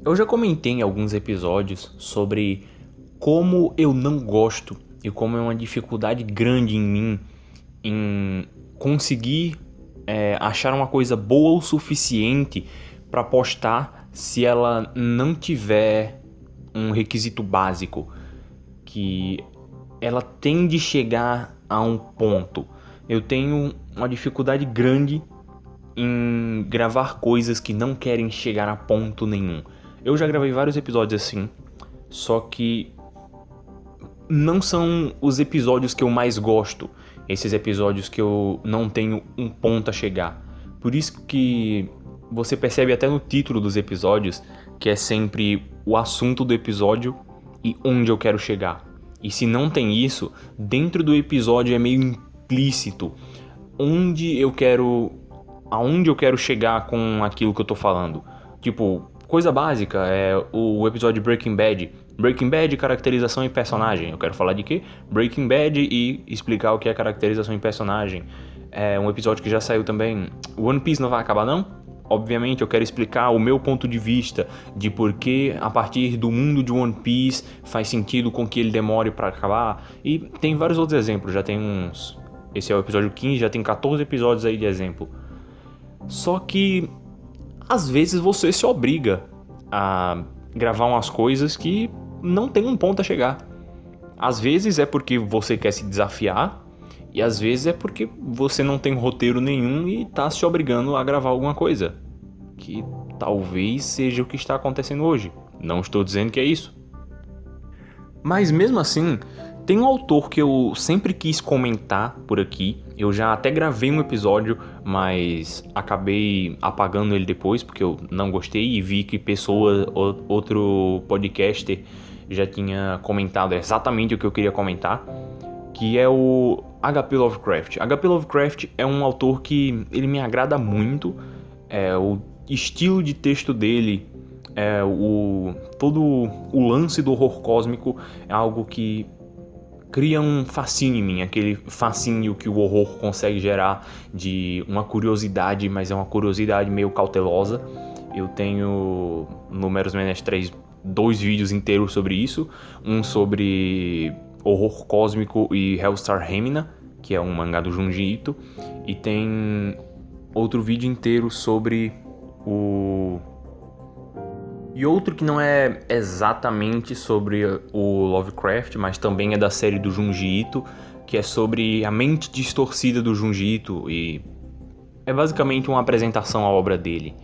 Eu já comentei em alguns episódios sobre como eu não gosto e como é uma dificuldade grande em mim em conseguir achar uma coisa boa o suficiente para postar se ela não tiver um requisito básico, que ela tem de chegar a um ponto. Eu tenho uma dificuldade grande em gravar coisas que não querem chegar a ponto nenhum. Eu já gravei vários episódios assim, só que não são os episódios que eu mais gosto, esses episódios que eu não tenho um ponto a chegar. Por isso que você percebe até no título dos episódios que é sempre o assunto do episódio e onde eu quero chegar. E se não tem isso, dentro do episódio é meio implícito aonde eu quero chegar com aquilo que eu tô falando. Tipo, coisa básica é o episódio Breaking Bad. Breaking Bad, caracterização e personagem. Eu quero falar de quê? Breaking Bad e explicar o que é caracterização e personagem. É um episódio que já saiu também. One Piece não vai acabar não? Obviamente eu quero explicar o meu ponto de vista de por que a partir do mundo de One Piece faz sentido com que ele demore para acabar. E tem vários outros exemplos, já tem uns... Esse é o episódio 15, já tem 14 episódios aí de exemplo. Só que às vezes você se obriga a gravar umas coisas que não tem um ponto a chegar. Às vezes é porque você quer se desafiar e às vezes é porque você não tem roteiro nenhum e tá se obrigando a gravar alguma coisa. Que talvez seja o que está acontecendo hoje. Não estou dizendo que é isso. Mas mesmo assim, tem um autor que eu sempre quis comentar por aqui. Eu já até gravei um episódio, mas acabei apagando ele depois porque eu não gostei e vi que outro podcaster já tinha comentado exatamente o que eu queria comentar, que é o H.P. Lovecraft. H.P. Lovecraft é um autor que ele me agrada muito, o estilo de texto dele, todo o lance do horror cósmico é algo que cria um fascínio em mim, aquele fascínio que o horror consegue gerar de uma curiosidade, mas é uma curiosidade meio cautelosa. Eu tenho no Meros Menestréis 2 vídeos inteiros sobre isso, um sobre horror cósmico e Hellstar Remina, que é um mangá do Junji Ito, e tem outro vídeo inteiro sobre e outro que não é exatamente sobre o Lovecraft, mas também é da série do Junji Ito, que é sobre a mente distorcida do Junji Ito, e é basicamente uma apresentação à obra dele.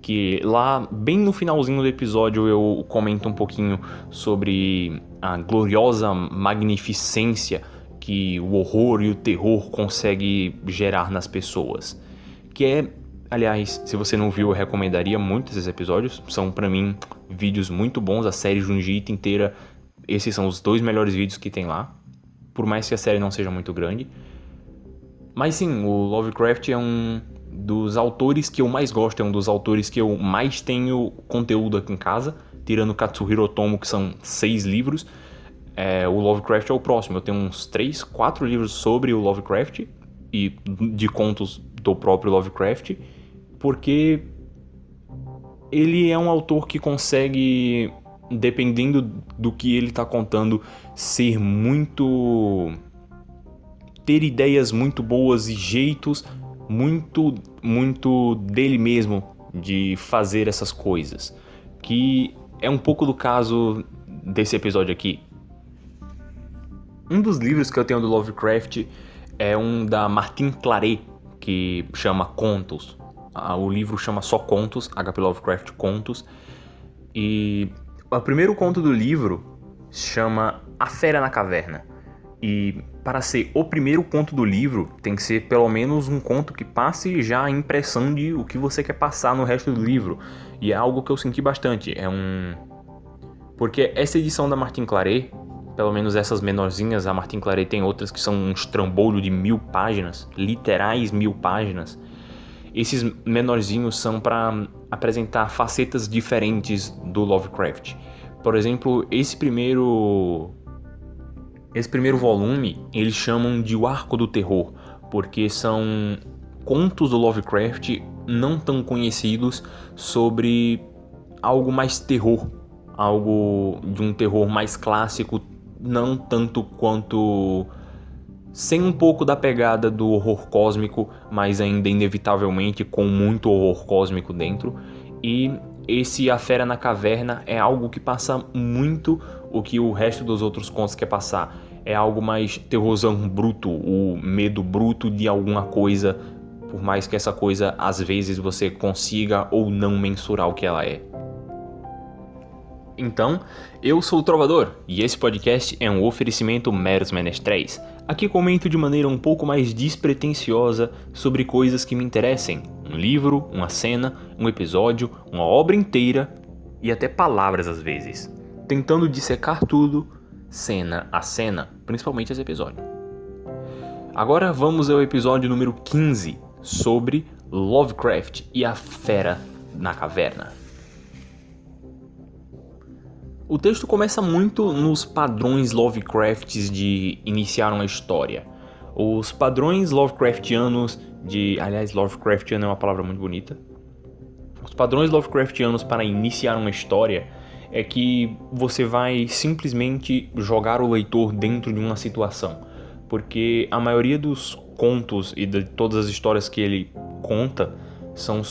Que lá, bem no finalzinho do episódio, eu comento um pouquinho sobre a gloriosa magnificência que o horror e o terror consegue gerar nas pessoas. Que é, aliás, se você não viu, eu recomendaria muito esses episódios. São, pra mim, vídeos muito bons. A série Junji Ito inteira, esses são os 2 melhores vídeos que tem lá. Por mais que a série não seja muito grande. Mas sim, o Lovecraft é um dos autores que eu mais gosto, é um dos autores que eu mais tenho conteúdo aqui em casa, tirando Katsuhiro Otomo, que são 6 livros. O Lovecraft é o próximo. Eu tenho uns 3, 4 livros sobre o Lovecraft e de contos do próprio Lovecraft, porque ele é um autor que consegue, dependendo do que ele está contando, ter ideias muito boas e jeitos muito dele mesmo de fazer essas coisas, que é um pouco do caso desse episódio aqui. Um dos livros que eu tenho do Lovecraft é um da Martin Claret, que chama Contos. O livro chama só Contos, H.P. Lovecraft Contos. E o primeiro conto do livro chama A Fera na Caverna. E para ser o primeiro conto do livro, tem que ser pelo menos um conto que passe já a impressão de o que você quer passar no resto do livro. E é algo que eu senti bastante. Porque essa edição da Martin Claret, pelo menos essas menorzinhas, a Martin Claret tem outras que são um trambolho de 1000 páginas, literais 1000 páginas. Esses menorzinhos são para apresentar facetas diferentes do Lovecraft. Por exemplo, esse primeiro volume, eles chamam de O Arco do Terror, porque são contos do Lovecraft não tão conhecidos sobre algo mais terror, algo de um terror mais clássico, não tanto quanto... sem um pouco da pegada do horror cósmico, mas ainda inevitavelmente com muito horror cósmico dentro. E esse A Fera na Caverna é algo que passa muito o que o resto dos outros contos quer passar. É algo mais terrorzão bruto, o medo bruto de alguma coisa, por mais que essa coisa às vezes você consiga ou não mensurar o que ela é. Então, eu sou o Trovador e esse podcast é um oferecimento Meros Menestréis. Aqui comento de maneira um pouco mais despretensiosa sobre coisas que me interessem. Um livro, uma cena, um episódio, uma obra inteira e até palavras às vezes. Tentando dissecar tudo, cena a cena, principalmente esse episódio. Agora vamos ao episódio número 15, sobre Lovecraft e a Fera na Caverna. O texto começa muito nos padrões Lovecrafts de iniciar uma história. Os padrões Lovecraftianos de... Aliás, Lovecraftiano é uma palavra muito bonita. Os padrões Lovecraftianos para iniciar uma história é que você vai simplesmente jogar o leitor dentro de uma situação. Porque a maioria dos contos e de todas as histórias que ele conta são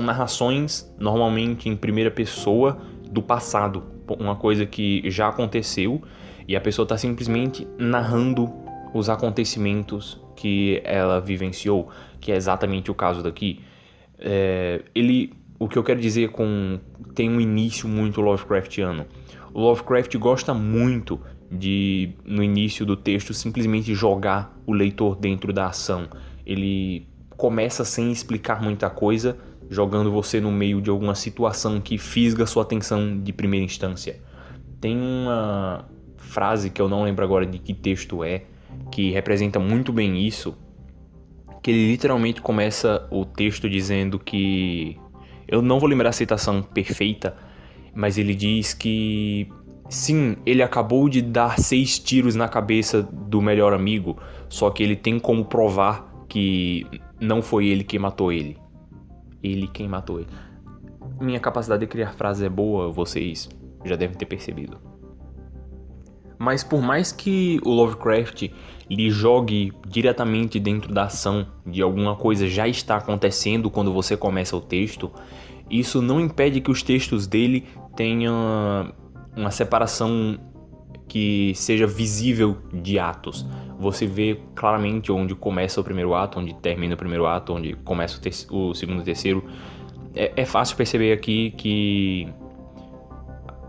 narrações, normalmente em primeira pessoa, do passado, uma coisa que já aconteceu e a pessoa está simplesmente narrando os acontecimentos que ela vivenciou, que é exatamente o caso daqui. O que eu quero dizer com tem um início muito Lovecraftiano. O Lovecraft gosta muito de, no início do texto, simplesmente jogar o leitor dentro da ação. Ele começa sem explicar muita coisa, jogando você no meio de alguma situação que fisga sua atenção de primeira instância. Tem uma frase que eu não lembro agora de que texto é, que representa muito bem isso, que ele literalmente começa o texto dizendo que... Eu não vou lembrar a citação perfeita, mas ele diz que... Sim, ele acabou de dar 6 tiros na cabeça do melhor amigo, só que ele tem como provar que não foi ele quem matou ele. Ele quem matou ele. Minha capacidade de criar frases é boa, vocês já devem ter percebido. Mas por mais que o Lovecraft lhe jogue diretamente dentro da ação de alguma coisa já está acontecendo quando você começa o texto, isso não impede que os textos dele tenham uma separação que seja visível de atos. Você vê claramente onde começa o primeiro ato, onde termina o primeiro ato, onde começa o segundo e o terceiro. É fácil perceber aqui que...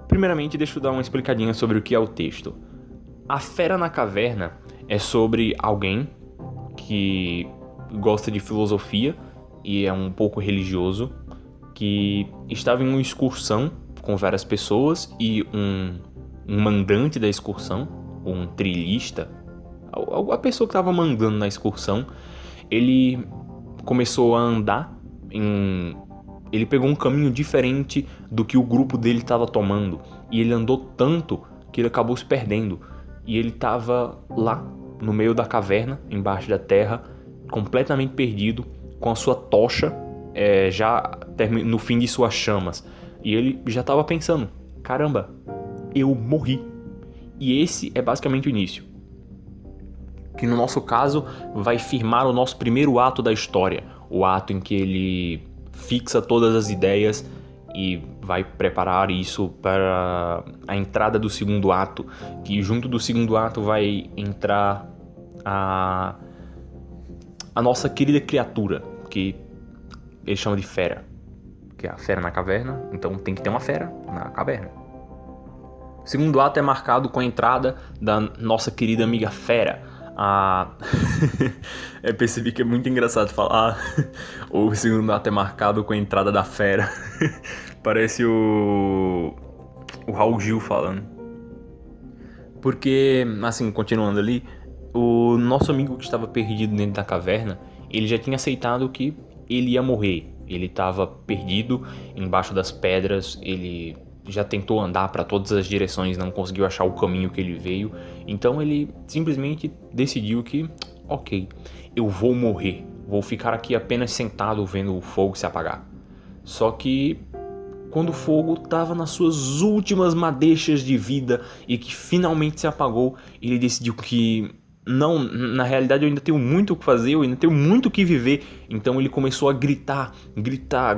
Primeiramente, deixa eu dar uma explicadinha sobre o que é o texto. A Fera na Caverna é sobre alguém que gosta de filosofia e é um pouco religioso, que estava em uma excursão com várias pessoas e um mandante da excursão, um trilhista, a pessoa que estava mandando na excursão, ele começou a andar ele pegou um caminho diferente do que o grupo dele estava tomando, e ele andou tanto que ele acabou se perdendo, e ele estava lá no meio da caverna, embaixo da terra, completamente perdido, com a sua tocha já no fim de suas chamas, e ele já estava pensando, caramba, eu morri. E esse é basicamente o início, que no nosso caso vai firmar o nosso primeiro ato da história, o ato em que ele fixa todas as ideias e vai preparar isso para a entrada do segundo ato, que junto do segundo ato vai entrar a nossa querida criatura, que ele chama de fera, que é a fera na caverna, então tem que ter uma fera na caverna. O segundo ato é marcado com a entrada da nossa querida amiga fera. Eu percebi que é muito engraçado falar o segundo ato é marcado com a entrada da fera. Parece o Raul Gil falando. Porque, assim, continuando ali, o nosso amigo que estava perdido dentro da caverna, ele já tinha aceitado que ele ia morrer. Ele estava perdido embaixo das pedras, ele já tentou andar para todas as direções, não conseguiu achar o caminho que ele veio. Então ele simplesmente decidiu que, ok, eu vou morrer, vou ficar aqui apenas sentado vendo o fogo se apagar. Só que quando o fogo estava nas suas últimas madeixas de vida e que finalmente se apagou, ele decidiu que não, na realidade eu ainda tenho muito o que fazer, eu ainda tenho muito o que viver. Então ele começou a gritar,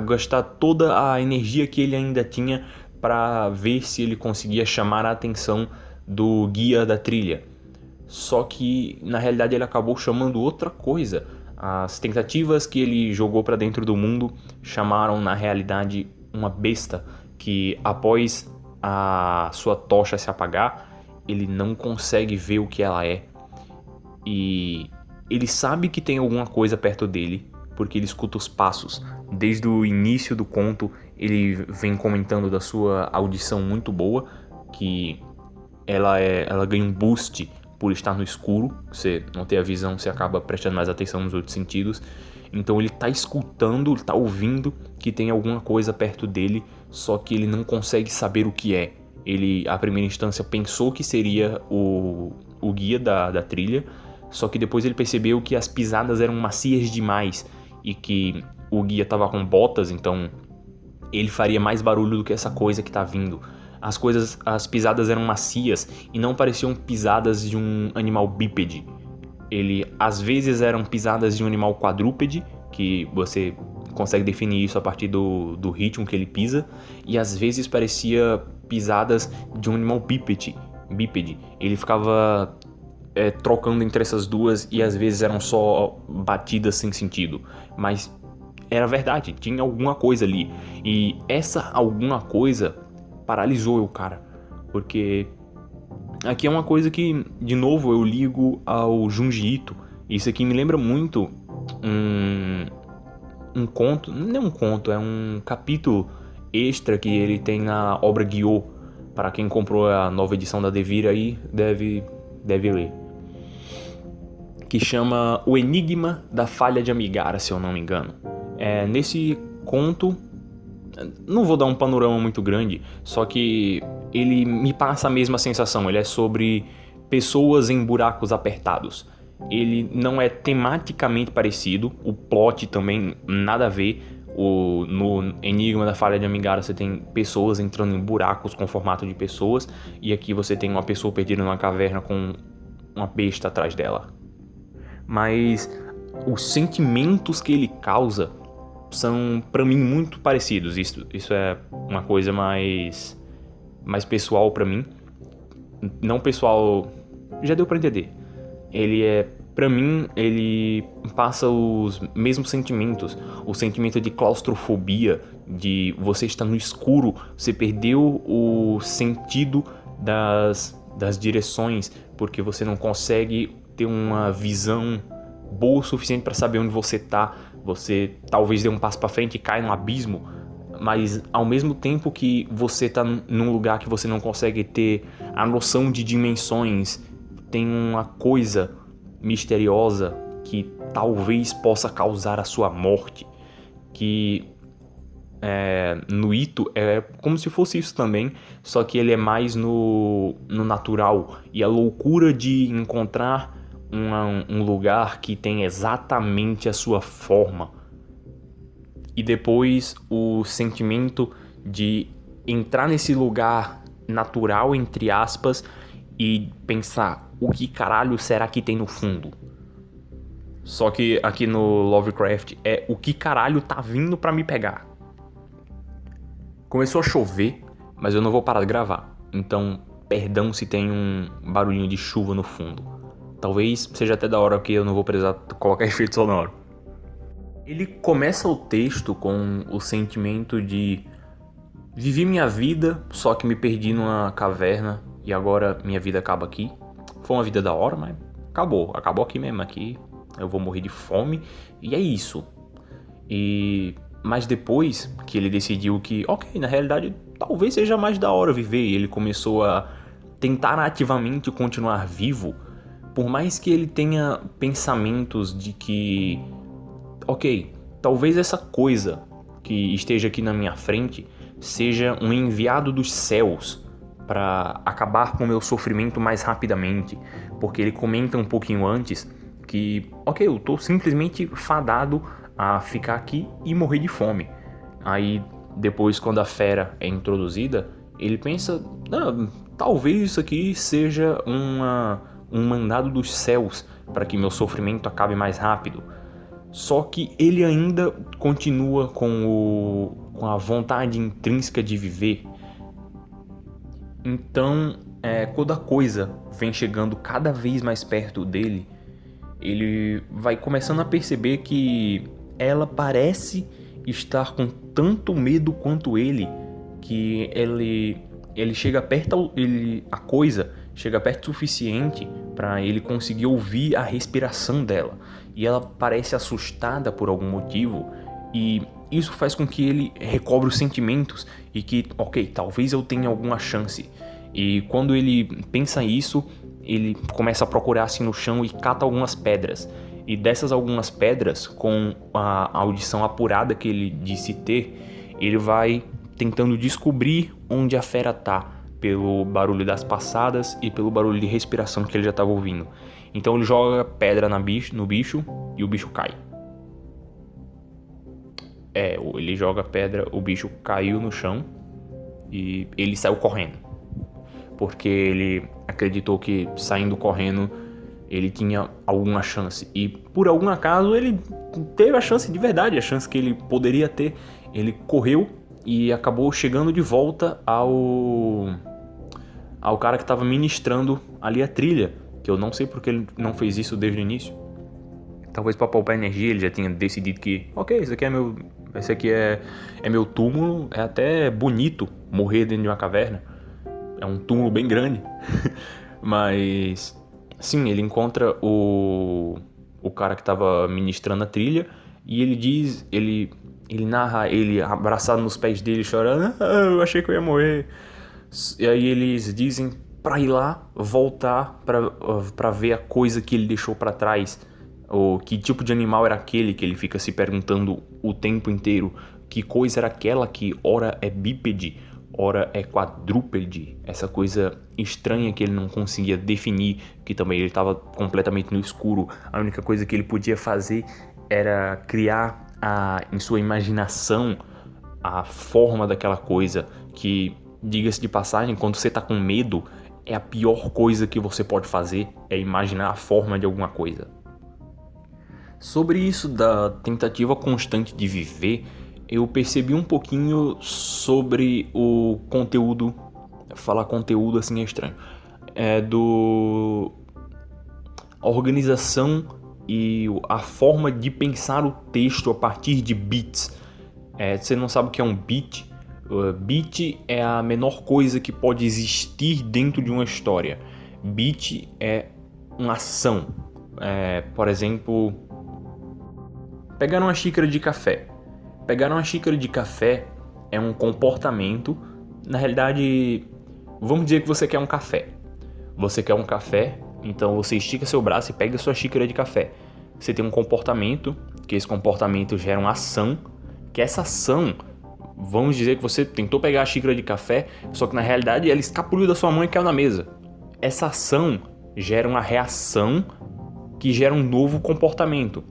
gastar toda a energia que ele ainda tinha para ver se ele conseguia chamar a atenção do guia da trilha. Só que na realidade ele acabou chamando outra coisa. As tentativas que ele jogou para dentro do mundo chamaram na realidade uma besta que, após a sua tocha se apagar, ele não consegue ver o que ela é. E ele sabe que tem alguma coisa perto dele, porque ele escuta os passos. Desde o início do conto, ele vem comentando da sua audição muito boa, que ela ganha um boost por estar no escuro. Você não tem a visão, você acaba prestando mais atenção nos outros sentidos. Então ele tá escutando, tá ouvindo que tem alguma coisa perto dele, só que ele não consegue saber o que é. Ele, à primeira instância, pensou que seria o guia da trilha, só que depois ele percebeu que as pisadas eram macias demais e que o guia tava com botas, então ele faria mais barulho do que essa coisa que tá vindo. As pisadas eram macias e não pareciam pisadas de um animal bípede. Ele, às vezes, eram pisadas de um animal quadrúpede, que você consegue definir isso a partir do ritmo que ele pisa, e às vezes parecia pisadas de um animal bípede. Ele ficava trocando entre essas duas e às vezes eram só batidas sem sentido, mas era verdade, tinha alguma coisa ali, e essa alguma coisa paralisou o cara, porque aqui é uma coisa que, de novo, eu ligo ao Junji Ito. Isso aqui me lembra muito um conto, não é um conto, é um capítulo extra que ele tem na obra Gyo. Para quem comprou a nova edição da Devir aí, deve ler. Que chama O Enigma da Falha de Amigara, se eu não me engano. Nesse conto, não vou dar um panorama muito grande, só que ele me passa a mesma sensação. Ele é sobre pessoas em buracos apertados. Ele não é tematicamente parecido, o plot também nada a ver. No Enigma da Falha de Amigara você tem pessoas entrando em buracos com formato de pessoas, e aqui você tem uma pessoa perdida numa caverna com uma besta atrás dela. Mas os sentimentos que ele causa são, pra mim, muito parecidos. Isso é uma coisa mais pessoal pra mim. Não pessoal, já deu pra entender. Pra mim, ele passa os mesmos sentimentos. O sentimento de claustrofobia, de você estar no escuro, você perdeu o sentido das direções, porque você não consegue ter uma visão boa o suficiente para saber onde você tá. Você talvez dê um passo para frente e cai num abismo, mas ao mesmo tempo que você tá num lugar que você não consegue ter a noção de dimensões, tem uma coisa misteriosa que talvez possa causar a sua morte, que no Ito é como se fosse isso também, só que ele é mais no natural, e a loucura de encontrar um lugar que tem exatamente a sua forma, e depois o sentimento de entrar nesse lugar natural, entre aspas, e pensar, o que caralho será que tem no fundo? Só que aqui no Lovecraft é o que caralho tá vindo pra me pegar. Começou a chover, mas eu não vou parar de gravar, então perdão se tem um barulhinho de chuva no fundo. Talvez seja até da hora que eu não vou precisar colocar efeito sonoro. Ele começa o texto com o sentimento de vivi minha vida, só que me perdi numa caverna e agora minha vida acaba aqui. Foi uma vida da hora, mas acabou aqui mesmo, aqui eu vou morrer de fome e é isso. Mas depois que ele decidiu que, ok, na realidade talvez seja mais da hora viver, e ele começou a tentar ativamente continuar vivo, por mais que ele tenha pensamentos de que, ok, talvez essa coisa que esteja aqui na minha frente seja um enviado dos céus para acabar com o meu sofrimento mais rapidamente, porque ele comenta um pouquinho antes que, ok, eu tô simplesmente fadado a ficar aqui e morrer de fome. Aí depois, quando a fera é introduzida, ele pensa, talvez isso aqui seja um mandado dos céus para que meu sofrimento acabe mais rápido. Só que ele ainda continua com a vontade intrínseca de viver. Então, quando a coisa vem chegando cada vez mais perto dele, ele vai começando a perceber que ela parece estar com tanto medo quanto ele, que ele chega perto, a coisa chega perto o suficiente para ele conseguir ouvir a respiração dela. E ela parece assustada por algum motivo, e isso faz com que ele recobre os sentimentos e que, ok, talvez eu tenha alguma chance. E quando ele pensa isso, ele começa a procurar assim no chão e cata algumas pedras. E dessas algumas pedras, com a audição apurada que ele disse ter, ele vai tentando descobrir onde a fera tá, pelo barulho das passadas e pelo barulho de respiração que ele já estava ouvindo. Então ele joga pedra no bicho e o bicho cai. Ele joga pedra, o bicho caiu no chão e ele saiu correndo. Porque ele acreditou que saindo correndo ele tinha alguma chance. E por algum acaso ele teve a chance de verdade, a chance que ele poderia ter. Ele correu e acabou chegando de volta ao cara que estava ministrando ali a trilha. Que eu não sei porque ele não fez isso desde o início. Talvez para poupar energia ele já tinha decidido que, ok, esse aqui é meu túmulo. É até bonito morrer dentro de uma caverna. É um túmulo bem grande. Mas sim, ele encontra o cara que estava ministrando a trilha. E ele narra ele abraçado nos pés dele, chorando. Eu achei que eu ia morrer. E aí eles dizem pra ir lá, voltar pra ver a coisa que ele deixou pra trás. Ou que tipo de animal era aquele que ele fica se perguntando o tempo inteiro. Que coisa era aquela que ora é bípede, ora é quadrúpede. Essa coisa estranha que ele não conseguia definir, que também ele estava completamente no escuro. A única coisa que ele podia fazer era criar em sua imaginação a forma daquela coisa. Que, diga-se de passagem, quando você está com medo, é a pior coisa que você pode fazer, é imaginar a forma de alguma coisa. Sobre isso da tentativa constante de viver, eu percebi um pouquinho sobre o conteúdo. Falar conteúdo assim é estranho. A organização e a forma de pensar o texto a partir de bits. Você não sabe o que é um bit? Bit é a menor coisa que pode existir dentro de uma história. Bit é uma ação. Por exemplo, pegar uma xícara de café. Pegar uma xícara de café é um comportamento. Na realidade, vamos dizer que você quer um café. Você quer um café, então você estica seu braço e pega sua xícara de café. Você tem um comportamento, que esse comportamento gera uma ação, que essa ação, vamos dizer que você tentou pegar a xícara de café, só que na realidade ela escapuliu da sua mão e caiu na mesa. Essa ação gera uma reação que gera um novo comportamento,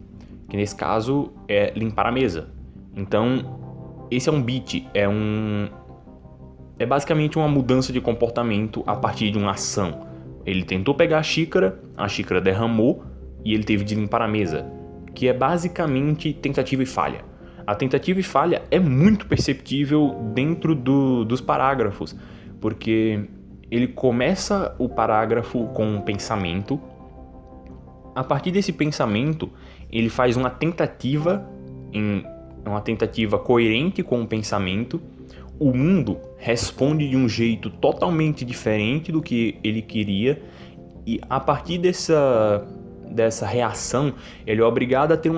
que nesse caso é limpar a mesa. Então, esse é um bit, é basicamente uma mudança de comportamento a partir de uma ação. Ele tentou pegar a xícara derramou e ele teve de limpar a mesa, que é basicamente tentativa e falha. A tentativa e falha é muito perceptível dentro dos parágrafos, porque ele começa o parágrafo com um pensamento. A partir desse pensamento, ele faz uma tentativa coerente com o pensamento. O mundo responde de um jeito totalmente diferente do que ele queria, e a partir dessa reação, ele é obrigado a ter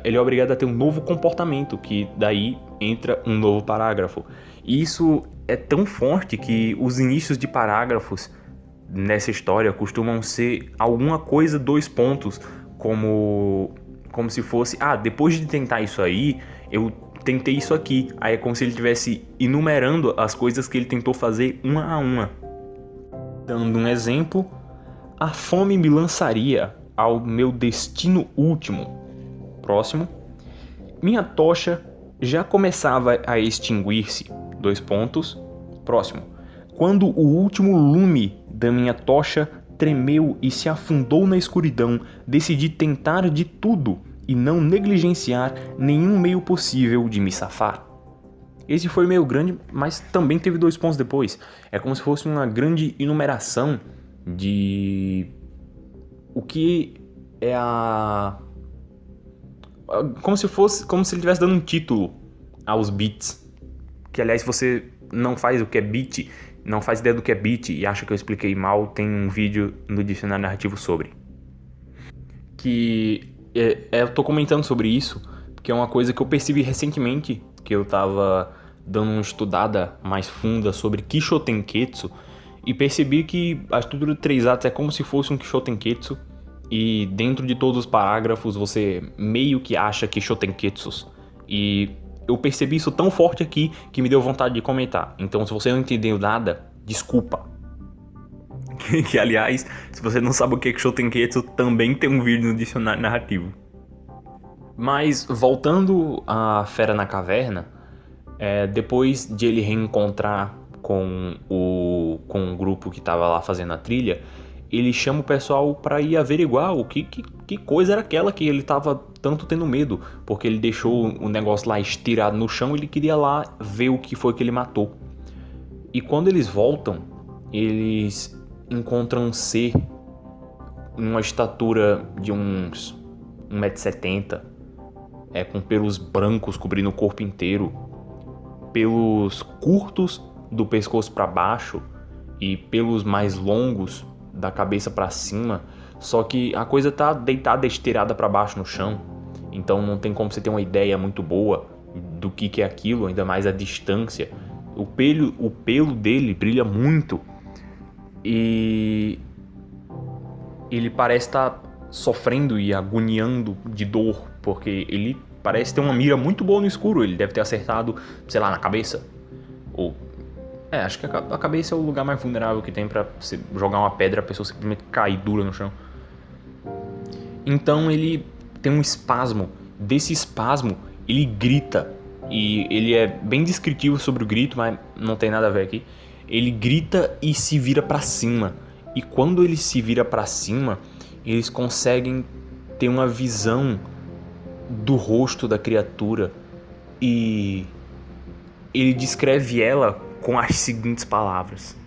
ele é obrigado a ter um novo comportamento, que daí entra um novo parágrafo. E isso é tão forte que os inícios de parágrafos nessa história costumam ser alguma coisa, 2 pontos, como se fosse, depois de tentar isso aí, eu tentei isso aqui. Aí é como se ele estivesse enumerando as coisas que ele tentou fazer uma a uma. Dando um exemplo, a fome me lançaria ao meu destino último. Próximo. Minha tocha já começava a extinguir-se. Próximo. Quando o último lume da minha tocha tremeu e se afundou na escuridão, decidi tentar de tudo e não negligenciar nenhum meio possível de me safar. Esse foi meio grande, mas também teve 2 pontos depois. É como se fosse uma grande enumeração de o que é como se ele estivesse dando um título aos beats. Que, aliás, se você não faz o que é beat, não faz ideia do que é beat e acha que eu expliquei mal, tem um vídeo no dicionário narrativo sobre. Eu tô comentando sobre isso, porque é uma coisa que eu percebi recentemente, que eu tava dando uma estudada mais funda sobre Kishotenketsu, e percebi que a estrutura de 3 atos é como se fosse um Kishotenketsu, e dentro de todos os parágrafos você meio que acha Kishotenketsus. E eu percebi isso tão forte aqui que me deu vontade de comentar. Então, se você não entendeu nada, desculpa. Que, aliás, se você não sabe o que é Kishotenketsu, também tem um vídeo no dicionário narrativo. Mas, voltando à Fera na Caverna, depois de ele reencontrar com o grupo que estava lá fazendo a trilha, ele chama o pessoal para ir averiguar o que coisa era aquela que ele estava tanto tendo medo, porque ele deixou o negócio lá estirado no chão e ele queria lá ver o que foi que ele matou. E quando eles voltam, eles encontram um ser em uma estatura de uns 1,70 m, com pelos brancos cobrindo o corpo inteiro, pelos curtos do pescoço para baixo e pelos mais longos da cabeça para cima, só que a coisa tá deitada, estirada para baixo no chão, então não tem como você ter uma ideia muito boa do que é aquilo, ainda mais a distância. O pelo dele brilha muito e ele parece estar sofrendo e agoniando de dor, porque ele parece ter uma mira muito boa no escuro. Ele deve ter acertado, sei lá, na cabeça, ou acho que a cabeça é o lugar mais vulnerável que tem pra você jogar uma pedra e a pessoa simplesmente cair dura no chão. Então ele tem um espasmo. Desse espasmo, ele grita. E ele é bem descritivo sobre o grito, mas não tem nada a ver aqui. Ele grita e se vira pra cima. E quando ele se vira pra cima, eles conseguem ter uma visão do rosto da criatura. E ele descreve ela com as seguintes palavras: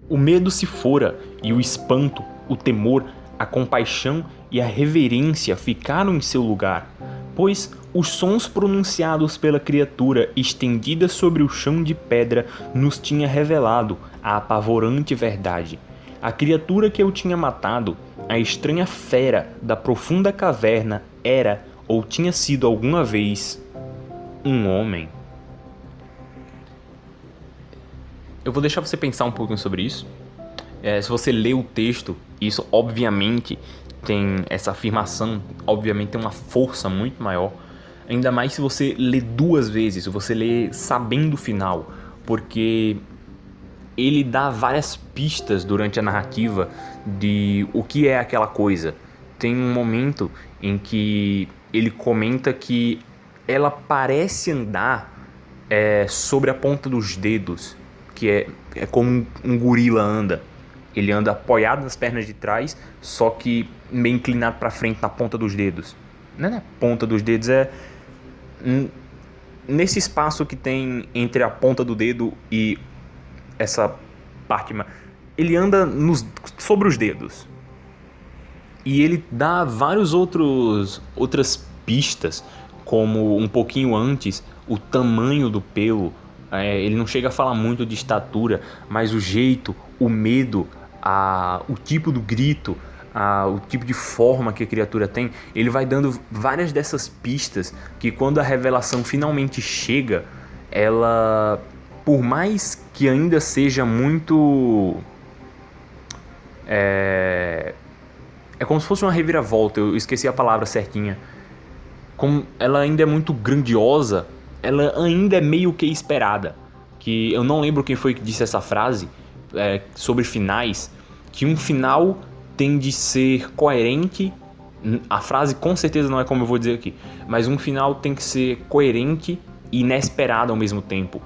o medo se fora, e o espanto, o temor, a compaixão e a reverência ficaram em seu lugar, pois os sons pronunciados pela criatura estendida sobre o chão de pedra nos tinha revelado a apavorante verdade. A criatura que eu tinha matado, a estranha fera da profunda caverna, era ou tinha sido alguma vez um homem. Eu vou deixar você pensar um pouquinho sobre isso. Se você lê o texto, isso obviamente tem essa afirmação, obviamente tem uma força muito maior. Ainda mais se você lê 2 vezes, se você lê sabendo o final, porque ele dá várias pistas durante a narrativa de o que é aquela coisa. Tem um momento em que ele comenta que ela parece andar sobre a ponta dos dedos, que é como um gorila anda. Ele anda apoiado nas pernas de trás, só que meio inclinado para frente na ponta dos dedos. Não é na ponta dos dedos, é nesse espaço que tem entre a ponta do dedo e essa parte. Ele anda sobre os dedos. E ele dá várias outras pistas, como um pouquinho antes, o tamanho do pelo. Ele não chega a falar muito de estatura, mas o jeito, o medo, o tipo do grito, o tipo de forma que a criatura tem, ele vai dando várias dessas pistas que, quando a revelação finalmente chega, ela, por mais que ainda seja muito... É como se fosse uma reviravolta, eu esqueci a palavra certinha. Como ela ainda é muito grandiosa, ela ainda é meio que esperada. Que eu não lembro quem foi que disse essa frase sobre finais, que um final tem de ser coerente A frase com certeza não é como eu vou dizer aqui, mas um final tem que ser coerente e inesperado ao mesmo tempo.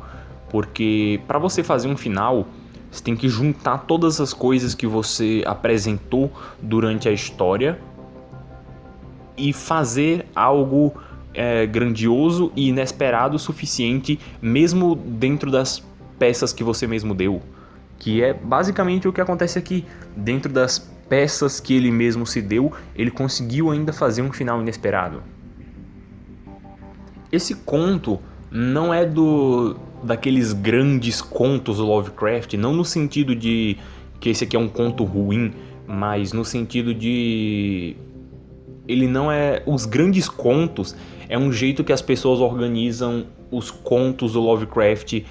Porque para você fazer um final, você tem que juntar todas as coisas que você apresentou durante a história e fazer algo grandioso e inesperado o suficiente, mesmo dentro das peças que você mesmo deu. Que é basicamente o que acontece aqui. Dentro das peças que ele mesmo se deu, ele conseguiu ainda fazer um final inesperado. Esse conto não é daqueles grandes contos do Lovecraft, não no sentido de que esse aqui é um conto ruim, mas no sentido de... ele não é... os grandes contos é um jeito que as pessoas organizam os contos do Lovecraft,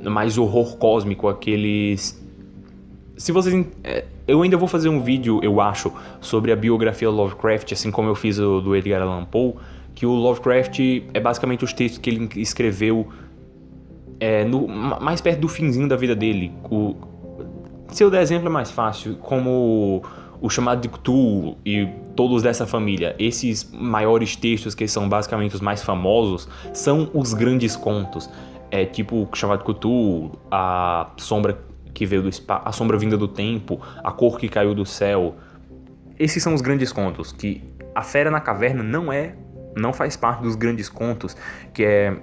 mais horror cósmico, aqueles... Se vocês... eu ainda vou fazer um vídeo, eu acho, sobre a biografia do Lovecraft, assim como eu fiz o do Edgar Allan Poe, que o Lovecraft é basicamente os textos que ele escreveu mais perto do finzinho da vida dele. Se eu der exemplo é mais fácil, como o chamado de Cthulhu e todos dessa família. Esses maiores textos, que são basicamente os mais famosos, são os grandes contos. Tipo o chamado Cthulhu, a sombra que veio do espaço, a sombra vinda do tempo, a cor que caiu do céu. Esses são os grandes contos, que a Fera na Caverna não faz parte dos grandes contos, que é,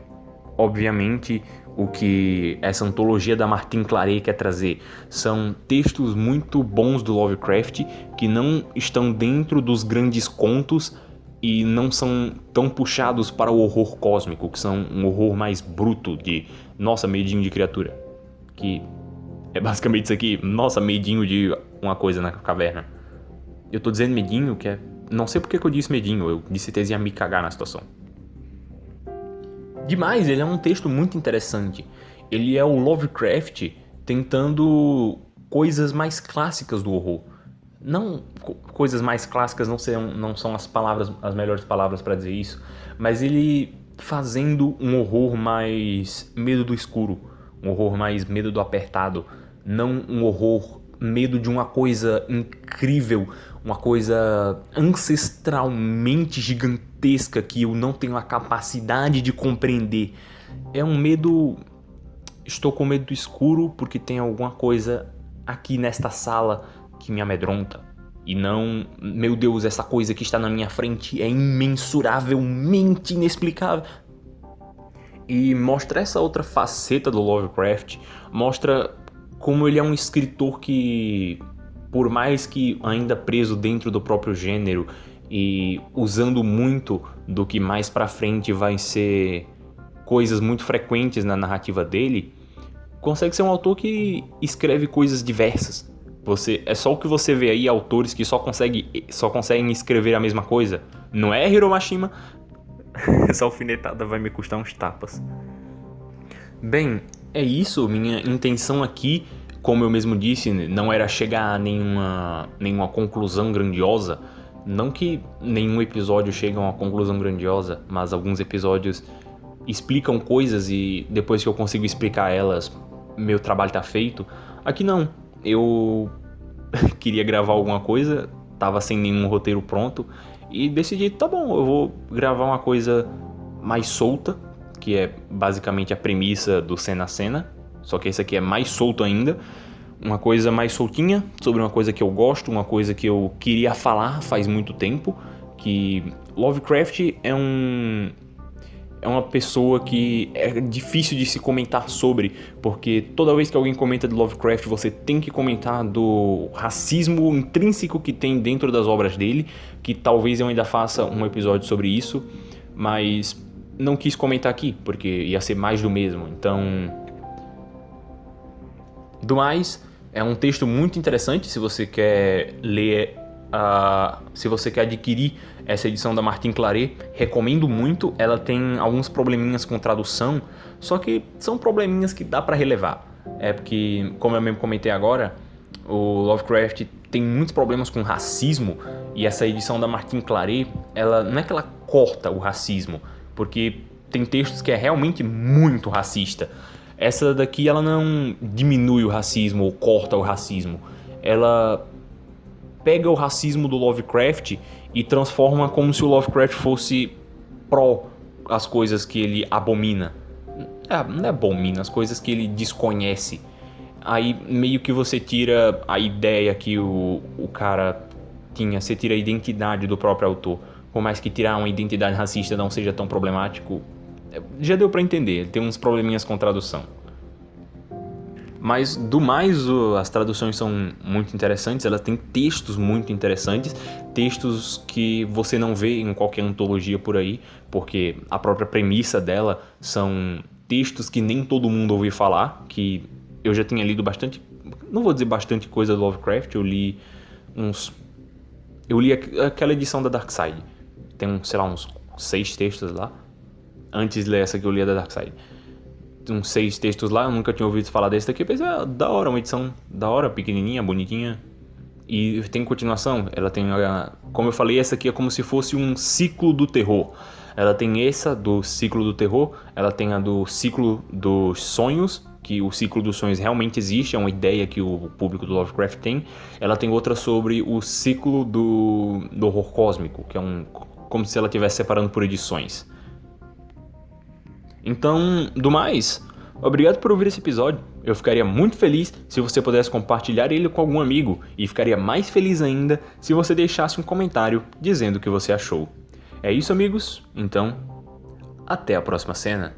obviamente, o que essa antologia da Martin Claret quer trazer. São textos muito bons do Lovecraft, que não estão dentro dos grandes contos e não são tão puxados para o horror cósmico, que são um horror mais bruto de, nossa, medinho de criatura. Que é basicamente isso aqui, nossa, medinho de uma coisa na caverna. Eu tô dizendo medinho, que é... não sei porque que eu disse medinho, eu disse que ia me cagar na situação. Demais, ele é um texto muito interessante. Ele é o Lovecraft tentando coisas mais clássicas do horror. Não, coisas mais clássicas não são as melhores palavras para dizer isso, mas ele fazendo um horror mais medo do escuro, um horror mais medo do apertado, não um horror medo de uma coisa incrível, uma coisa ancestralmente gigantesca que eu não tenho a capacidade de compreender. É um medo... estou com medo do escuro porque tem alguma coisa aqui nesta sala que me amedronta. E não, meu Deus, essa coisa que está na minha frente é imensuravelmente inexplicável. E mostra essa outra faceta do Lovecraft, mostra como ele é um escritor que, por mais que ainda preso dentro do próprio gênero e usando muito do que mais pra frente vai ser coisas muito frequentes na narrativa dele, consegue ser um autor que escreve coisas diversas. É só o que você vê aí, autores que só conseguem escrever a mesma coisa. Não é, Hiro Mashima? Essa alfinetada vai me custar uns tapas. Bem, é isso. Minha intenção aqui, como eu mesmo disse, não era chegar a nenhuma conclusão grandiosa. Não que nenhum episódio chegue a uma conclusão grandiosa, mas alguns episódios explicam coisas e depois que eu consigo explicar elas, meu trabalho tá feito. Aqui não. Eu queria gravar alguma coisa, tava sem nenhum roteiro pronto e decidi, tá bom, eu vou gravar uma coisa mais solta, que é basicamente a premissa do Cena a Cena, só que esse aqui é mais solto ainda, uma coisa mais soltinha, sobre uma coisa que eu gosto, uma coisa que eu queria falar faz muito tempo, que Lovecraft é uma pessoa que é difícil de se comentar sobre, porque toda vez que alguém comenta de Lovecraft, você tem que comentar do racismo intrínseco que tem dentro das obras dele, que talvez eu ainda faça um episódio sobre isso, mas não quis comentar aqui, porque ia ser mais do mesmo. Então, do mais, é um texto muito interessante se você quer ler, se você quer adquirir essa edição da Martin Claret, recomendo muito. Ela tem alguns probleminhas com tradução, só que são probleminhas que dá pra relevar. É porque, como eu mesmo comentei agora, o Lovecraft tem muitos problemas com racismo, e essa edição da Martin Claret, ela não é que ela corta o racismo, porque tem textos que é realmente muito racista. Essa daqui, ela não diminui o racismo ou corta o racismo. Ela pega o racismo do Lovecraft e transforma como se o Lovecraft fosse pró as coisas que ele abomina. Não é abomina, as coisas que ele desconhece. Aí meio que você tira a ideia que o cara tinha, você tira a identidade do próprio autor. Por mais que tirar uma identidade racista não seja tão problemático, já deu pra entender, tem uns probleminhas com tradução. Mas do mais, as traduções são muito interessantes, ela tem textos muito interessantes, textos que você não vê em qualquer antologia por aí, porque a própria premissa dela são textos que nem todo mundo ouviu falar, que eu já tinha lido bastante, não vou dizer bastante coisa do Lovecraft, eu li aquela edição da Dark Side, tem uns 6 textos lá, antes de ler essa que eu li da Dark Side. Uns 6 textos lá, eu nunca tinha ouvido falar desse daqui, mas é da hora, uma edição da hora, pequenininha, bonitinha. E tem continuação, ela tem, como eu falei, essa aqui é como se fosse um ciclo do terror. Ela tem essa do ciclo do terror, ela tem a do ciclo dos sonhos, que o ciclo dos sonhos realmente existe, é uma ideia que o público do Lovecraft tem. Ela tem outra sobre o ciclo do horror cósmico, que é como se ela estivesse separando por edições. Então, do mais, obrigado por ouvir esse episódio. Eu ficaria muito feliz se você pudesse compartilhar ele com algum amigo e ficaria mais feliz ainda se você deixasse um comentário dizendo o que você achou. É isso, amigos? Então, até a próxima cena.